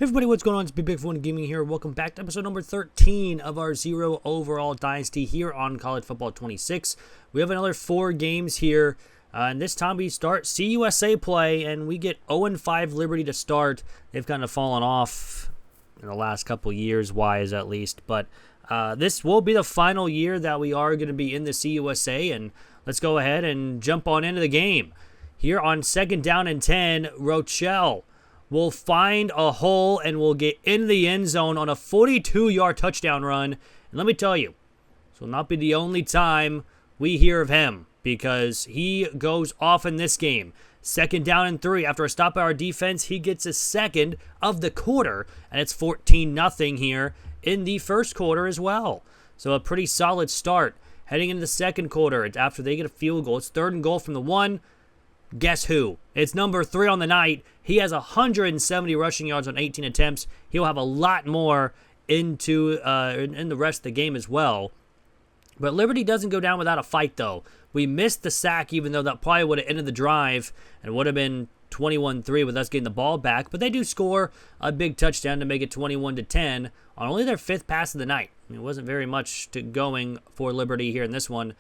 Hey everybody, what's going on? It's Big Fun Gaming here. Welcome back to episode number 13 of our Zero Overall Dynasty here on College Football 26. We have another 4 games here, and this time we start CUSA play, and we get 0-5 Liberty to start. They've kind of fallen off in the last couple years, wise at least, but this will be the final year that we are going to be in the CUSA, and let's go ahead and jump on into the game. Here on second down and 10, Rochelle will find a hole and will get in the end zone on a 42-yard touchdown run. And let me tell you, this will not be the only time we hear of him because he goes off in this game. Second down and 3. After a stop by our defense, he gets a second of the quarter, and it's 14-0 here in the first quarter as well. So a pretty solid start. Heading into the second quarter, it's after they get a field goal. It's 3rd and goal from the 1. Guess who? It's number 3 on the night. He has 170 rushing yards on 18 attempts. He'll have a lot more in the rest of the game as well. But Liberty doesn't go down without a fight, though. We missed the sack, even though that probably would have ended the drive and would have been 21-3 with us getting the ball back. But they do score a big touchdown to make it 21-10 on only their 5th pass of the night. It wasn't very much going for Liberty here in this one.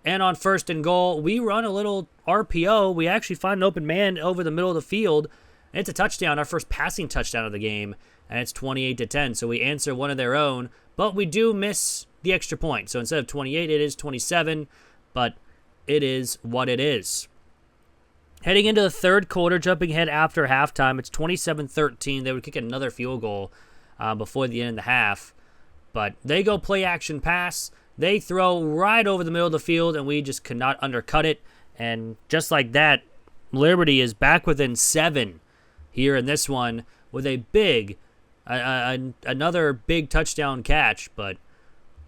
And on 1st and goal, we run a little RPO. We actually find an open man over the middle of the field. And it's a touchdown, our first passing touchdown of the game. And it's 28-10. So we answer one of their own. But we do miss the extra point. So instead of 28, it is 27. But it is what it is. Heading into the third quarter, jumping ahead after halftime, it's 27-13. They would kick another field goal before the end of the half. But they go play action pass. They throw right over the middle of the field, and we just could not undercut it. And just like that, Liberty is back within 7 here in this one with a big, another big touchdown catch. But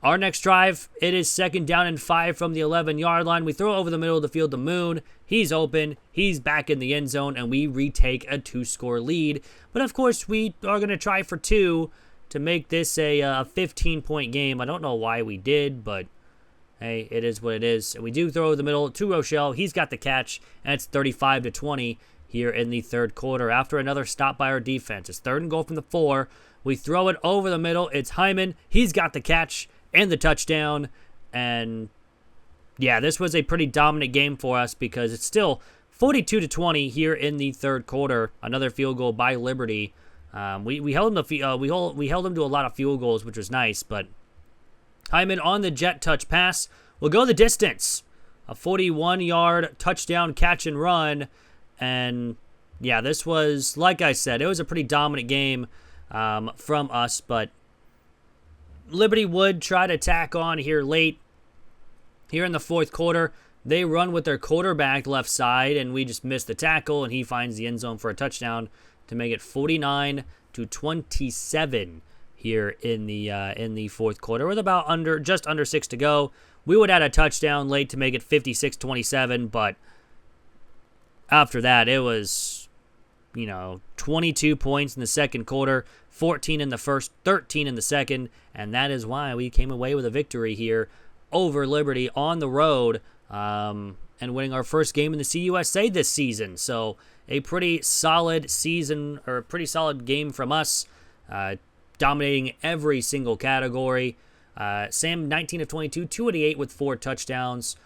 our next drive, it is 2nd down and 5 from the 11-yard line. We throw over the middle of the field to Moon. He's open. He's back in the end zone, and we retake a 2-score lead. But, of course, we are going to try for 2 to make this a 15-point game. I don't know why we did, but hey, it is what it is. And we do throw the middle to Rochelle. He's got the catch, and it's 35-20 here in the third quarter. After another stop by our defense, it's 3rd and goal from the 4. We throw it over the middle. It's Hyman. He's got the catch and the touchdown. And yeah, this was a pretty dominant game for us because it's still 42-20 here in the third quarter. Another field goal by Liberty. We held him to a lot of field goals, which was nice, but Hyman on the jet touch pass will go the distance. A 41-yard touchdown catch and run. And yeah, this was, like I said, it was a pretty dominant game from us, but Liberty would try to tack on here late. Here in the fourth quarter, they run with their quarterback left side, and we just missed the tackle, and he finds the end zone for a touchdown to make it 49-27 here in the fourth quarter with about just under 6 to go. We would add a touchdown late to make it 56-27, but after that it was 22 points in the second quarter, 14 in the first, 13 in the second, and that is why we came away with a victory here over Liberty on the road and winning our first game in the CUSA this season. So a pretty solid season, or a pretty solid game from us, dominating every single category. Sam, 19 of 22, 288 with 4 touchdowns.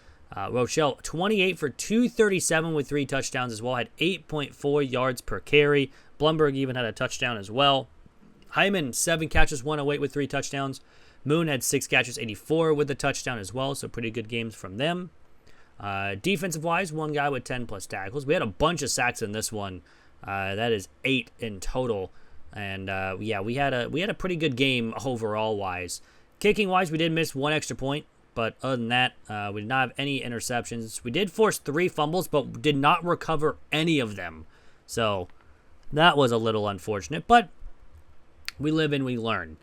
Rochelle, 28 for 237 with 3 touchdowns as well, had 8.4 yards per carry. Blumberg even had a touchdown as well. Hyman, 7 catches, 108 with 3 touchdowns. Moon had 6 catches, 84 with a touchdown as well, so pretty good games from them. Defensive-wise, one guy with 10-plus tackles. We had a bunch of sacks in this one. That is 8 in total. And, yeah, we had a pretty good game overall-wise. Kicking-wise, we did miss 1 extra point. But other than that, we did not have any interceptions. We did force 3 fumbles, but did not recover any of them. So that was a little unfortunate. But we live and we learn.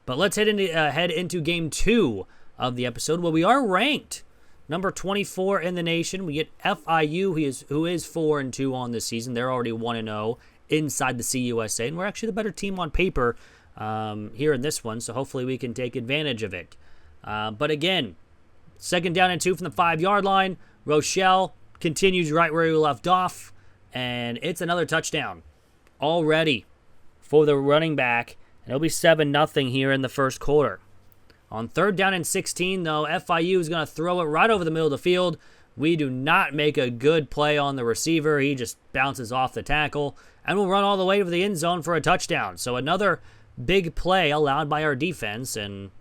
But let's head into Game 2 of the episode, where we are ranked number 24 in the nation. We get FIU, who is 4-2 on this season. They're already 1-0 inside the CUSA, and we're actually the better team on paper here in this one. So hopefully we can take advantage of it. But again, 2nd down and 2 from the 5-yard line. Rochelle continues right where he left off, and it's another touchdown already for the running back, and it'll be 7-0 here in the first quarter. On 3rd down and 16, though, FIU is going to throw it right over the middle of the field. We do not make a good play on the receiver. He just bounces off the tackle, and we'll run all the way to the end zone for a touchdown. So another big play allowed by our defense, and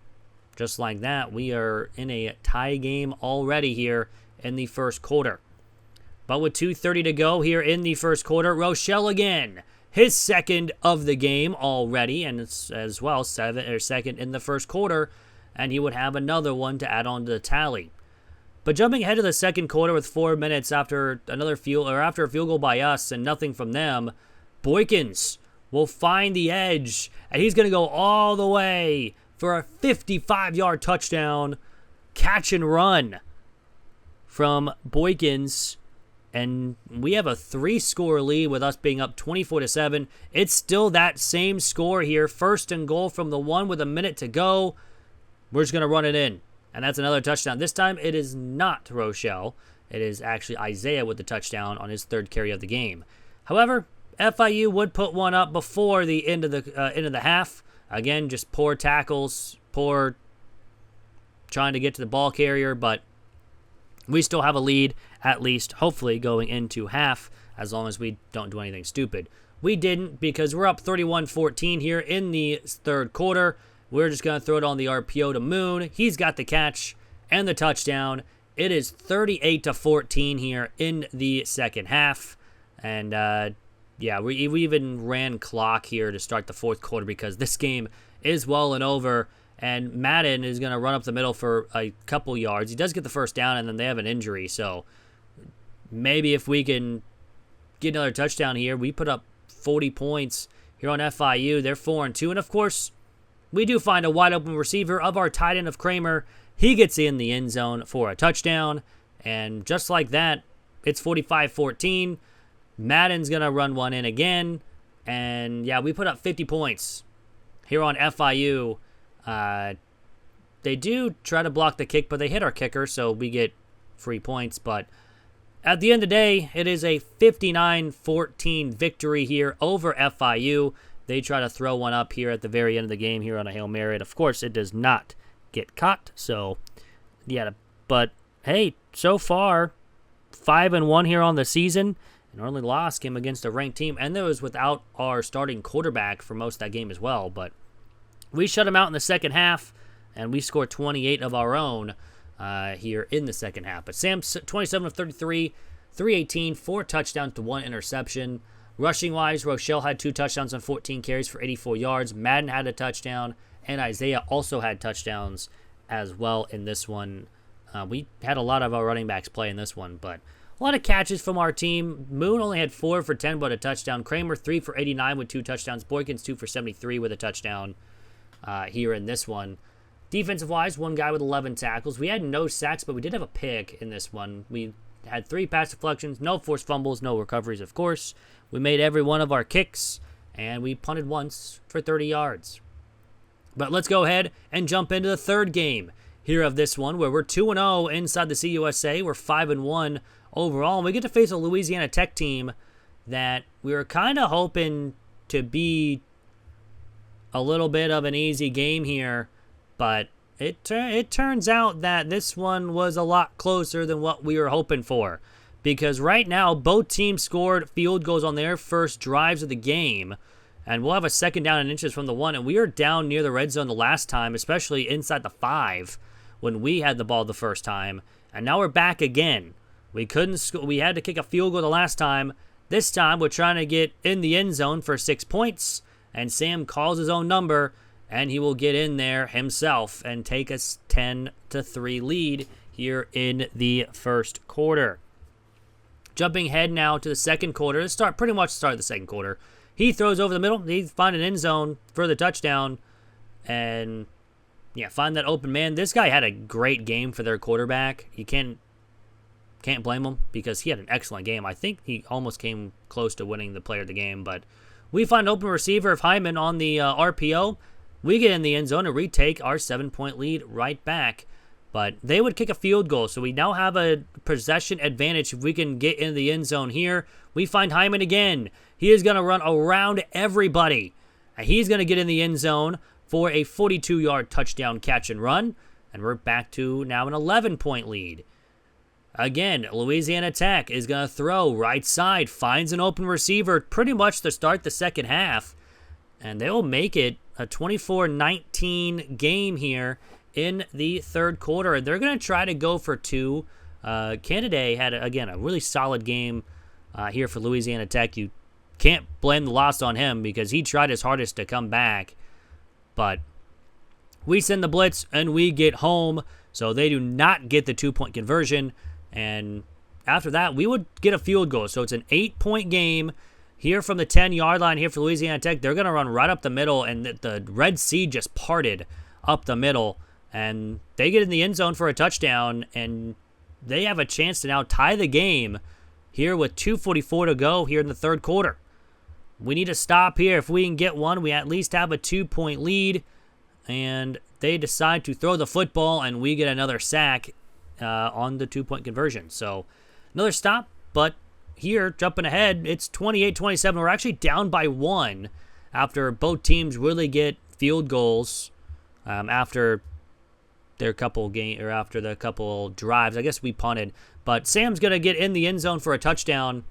just like that, we are in a tie game already here in the first quarter. But with 2:30 to go here in the first quarter, Rochelle again, his second of the game already, and it's as well second in the first quarter, and he would have another one to add on to the tally. But jumping ahead to the second quarter with 4 minutes after a field goal by us and nothing from them, Boykins will find the edge, and he's going to go all the way for a 55-yard touchdown, catch and run from Boykins. And we have a 3-score lead with us being up 24-7. It's still that same score here. 1st and goal from the 1 with a minute to go. We're just going to run it in. And that's another touchdown. This time it is not Rochelle. It is actually Isaiah with the touchdown on his 3rd carry of the game. However, FIU would put one up before the end of the half. Again, just poor tackles, poor trying to get to the ball carrier, but we still have a lead, at least, hopefully, going into half, as long as we don't do anything stupid. We didn't, because we're up 31-14 here in the 3rd quarter. We're just going to throw it on the RPO to Moon. He's got the catch and the touchdown. It is 38-14 here in the second half. And, yeah, we even ran clock here to start the 4th quarter because this game is well and over. And Madden is going to run up the middle for a couple yards. He does get the first down, and then they have an injury. So maybe if we can get another touchdown here, we put up 40 points here on FIU. They're 4-2. And, of course, we do find a wide-open receiver of our tight end of Kramer. He gets in the end zone for a touchdown. And just like that, it's 45-14. Madden's going to run one in again. And, yeah, we put up 50 points here on FIU. They do try to block the kick, but they hit our kicker, so we get free points. But at the end of the day, it is a 59-14 victory here over FIU. They try to throw one up here at the very end of the game here on a Hail Mary. And, of course, it does not get caught. So, yeah, but, hey, so far, 5-1 here on the season. And our only loss came against a ranked team. And that was without our starting quarterback for most of that game as well. But we shut them out in the second half, and we scored 28 of our own here in the second half. But Sam, 27 of 33, 318, 4 touchdowns to 1 interception. Rushing-wise, Rochelle had 2 touchdowns on 14 carries for 84 yards. Madden had a touchdown, and Isaiah also had touchdowns as well in this one. We had a lot of our running backs play in this one, but a lot of catches from our team. Moon only had 4 for 10 but a touchdown. Kramer 3 for 89 with 2 touchdowns. Boykins 2 for 73 with a touchdown. Here in this one. Defensive-wise, one guy with 11 tackles. We had no sacks, but we did have a pick in this one. We had 3 pass deflections, no forced fumbles, no recoveries, of course. We made every one of our kicks, and we punted once for 30 yards. But let's go ahead and jump into the 3rd game here of this one, where we're 2-0 inside the CUSA. We're 5-1 overall, and we get to face a Louisiana Tech team that we were kind of hoping to be a little bit of an easy game here, but it turns out that this one was a lot closer than what we were hoping for, because right now both teams scored field goals on their first drives of the game, and we'll have a 2nd down and inches from the 1, and we were down near the red zone the last time, especially inside the 5 when we had the ball the first time, and now we're back again. We had to kick a field goal the last time. This time we're trying to get in the end zone for 6 points. And Sam calls his own number, and he will get in there himself and take us 10-3 lead here in the first quarter. Jumping ahead now to the second quarter. Let's pretty much start the second quarter. He throws over the middle. He finds an end zone for the touchdown. And, yeah, find that open man. This guy had a great game for their quarterback. You can't blame him because he had an excellent game. I think he almost came close to winning the player of the game, but we find open receiver of Hyman on the RPO. We get in the end zone and retake our 7-point lead right back. But they would kick a field goal, so we now have a possession advantage if we can get in the end zone here. We find Hyman again. He is going to run around everybody. And he's going to get in the end zone for a 42-yard touchdown catch and run. And we're back to now an 11-point lead. Again, Louisiana Tech is going to throw right side, finds an open receiver pretty much to start the second half. And they will make it a 24-19 game here in the third quarter. And they're going to try to go for two. Canada had, again, a really solid game here for Louisiana Tech. You can't blame the loss on him because he tried his hardest to come back. But we send the blitz and we get home. So they do not get the 2-point conversion. And after that, we would get a field goal. So it's an 8-point game here from the 10-yard line here for Louisiana Tech. They're going to run right up the middle, and the Red Sea just parted up the middle. And they get in the end zone for a touchdown, and they have a chance to now tie the game here with 2:44 to go here in the third quarter. We need to stop here. If we can get one, we at least have a 2-point lead. And they decide to throw the football, and we get another sack on the 2-point conversion. So another stop, but here, jumping ahead, it's 28-27. We're actually down by 1 after both teams really get field goals after their couple after the couple drives. I guess we punted, but Sam's going to get in the end zone for a touchdown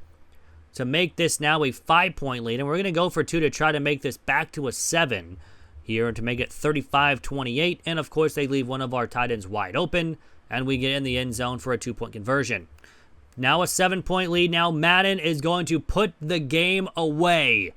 to make this now a 5-point lead, and we're going to go for 2 to try to make this back to a 7 here and to make it 35-28. And of course, they leave one of our tight ends wide open, and we get in the end zone for a 2-point conversion. Now a 7-point lead. Now Madden is going to put the game away.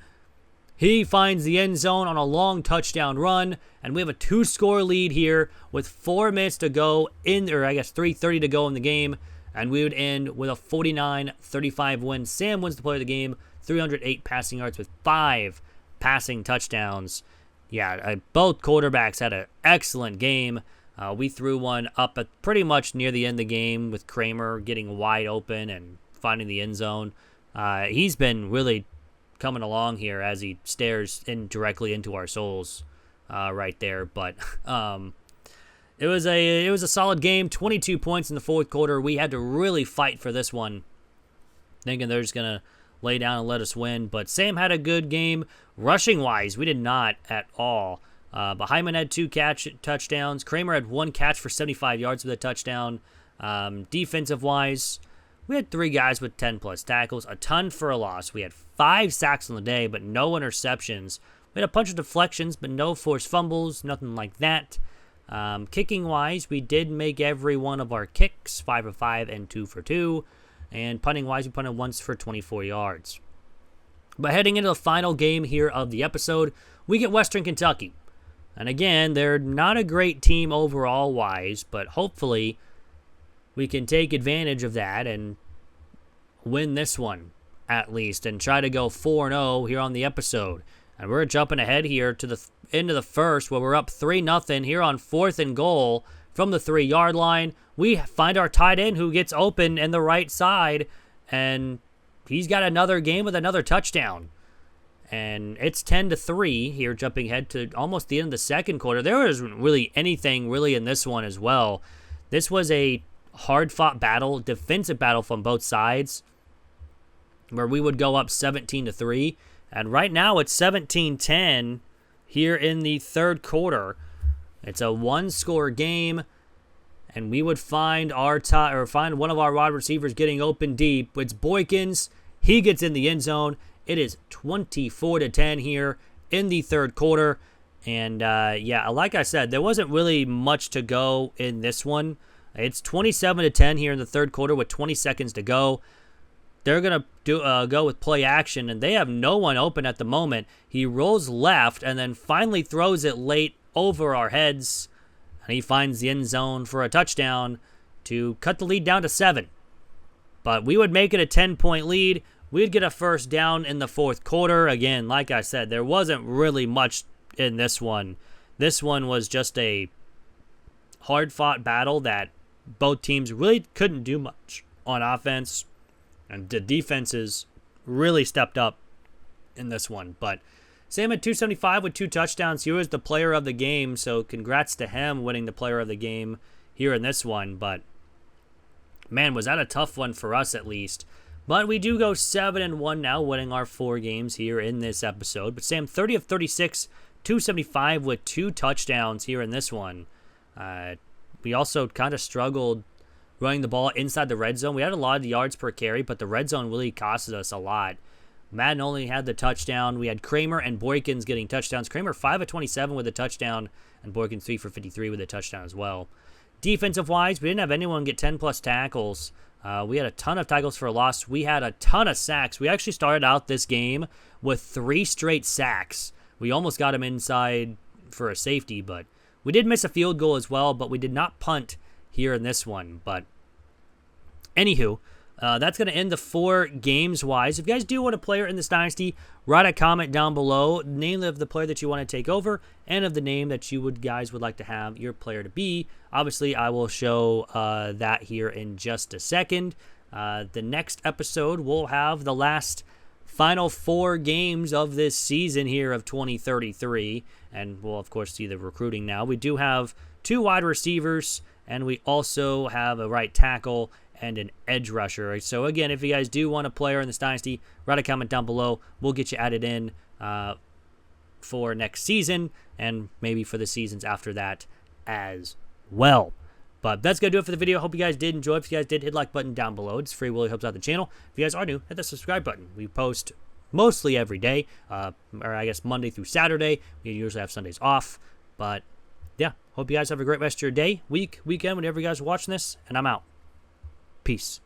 He finds the end zone on a long touchdown run, and we have a 2-score lead here with 4 minutes to go or I guess 3:30 to go in the game, and we would end with a 49-35 win. Sam wins the play of the game, 308 passing yards with 5 passing touchdowns. Yeah, both quarterbacks had an excellent game. We threw one up at pretty much near the end of the game with Kramer getting wide open and finding the end zone. He's been really coming along here as he stares directly into our souls right there. But it was a solid game. 22 points in the fourth quarter. We had to really fight for this one, thinking they're just going to lay down and let us win. But Sam had a good game. Rushing-wise, we did not at all. But Hyman had 2 touchdowns. Kramer had 1 catch for 75 yards with a touchdown. Defensive-wise, we had 3 guys with 10-plus tackles, a ton for a loss. We had 5 sacks on the day, but no interceptions. We had a bunch of deflections, but no forced fumbles, nothing like that. Kicking-wise, we did make every one of our kicks, 5 of 5 and 2 for 2. And punting-wise, we punted once for 24 yards. But heading into the final game here of the episode, we get Western Kentucky. And again, they're not a great team overall-wise, but hopefully we can take advantage of that and win this one, at least, and try to go 4-0 here on the episode. And we're jumping ahead here to the end of the first, where we're up 3-0 here on 4th and goal from the 3-yard line. We find our tight end who gets open in the right side, and he's got another game with another touchdown. And it's 10-3 here, jumping ahead to almost the end of the second quarter. There wasn't really anything really in this one as well. This was a hard-fought battle, defensive battle from both sides, where we would go up 17-3. And right now it's 17-10 here in the third quarter. It's a 1-score game, and we would find find one of our wide receivers getting open deep. It's Boykins. He gets in the end zone. It is 24-10 here in the third quarter. And, yeah, like I said, there wasn't really much to go in this one. It's 27-10 here in the third quarter with 20 seconds to go. They're going to go with play action, and they have no one open at the moment. He rolls left and then finally throws it late over our heads, and he finds the end zone for a touchdown to cut the lead down to 7. But we would make it a 10-point lead. We'd get a first down in the fourth quarter. Again, like I said, there wasn't really much in this one. This one was just a hard-fought battle that both teams really couldn't do much on offense, and the defenses really stepped up in this one. But Sam had 275 with 2 touchdowns. He was the player of the game, so congrats to him winning the player of the game here in this one. But, man, was that a tough one for us at least. But we do go 7-1 now, winning our 4 games here in this episode. But Sam, 30 of 36, 275 with 2 touchdowns here in this one. We also kind of struggled running the ball inside the red zone. We had a lot of yards per carry, but the red zone really costed us a lot. Madden only had the touchdown. We had Kramer and Boykins getting touchdowns. Kramer 5 of 27 with a touchdown, and Boykins 3 for 53 with a touchdown as well. Defensive-wise, we didn't have anyone get 10-plus tackles. We had a ton of tackles for a loss. We had a ton of sacks. We actually started out this game with 3 straight sacks. We almost got him inside for a safety, but we did miss a field goal as well, but we did not punt here in this one. But anywho, that's going to end the 4 games-wise. If you guys do want a player in this dynasty, write a comment down below, name of the player that you want to take over, and of the name that you guys would like to have your player to be. Obviously, I will show that here in just a second. The next episode, we'll have the last final 4 games of this season here of 2033, and we'll, of course, see the recruiting now. We do have 2 wide receivers, and we also have a right tackle and an edge rusher. So again, if you guys do want a player in this dynasty, write a comment down below. We'll get you added in for next season and maybe for the seasons after that as well. But that's going to do it for the video. Hope you guys did enjoy. If you guys did, hit the like button down below. It's free. Really helps out the channel. If you guys are new, hit the subscribe button. We post mostly every day, or I guess Monday through Saturday. We usually have Sundays off. But yeah, hope you guys have a great rest of your day, week, weekend, whenever you guys are watching this. And I'm out. Peace.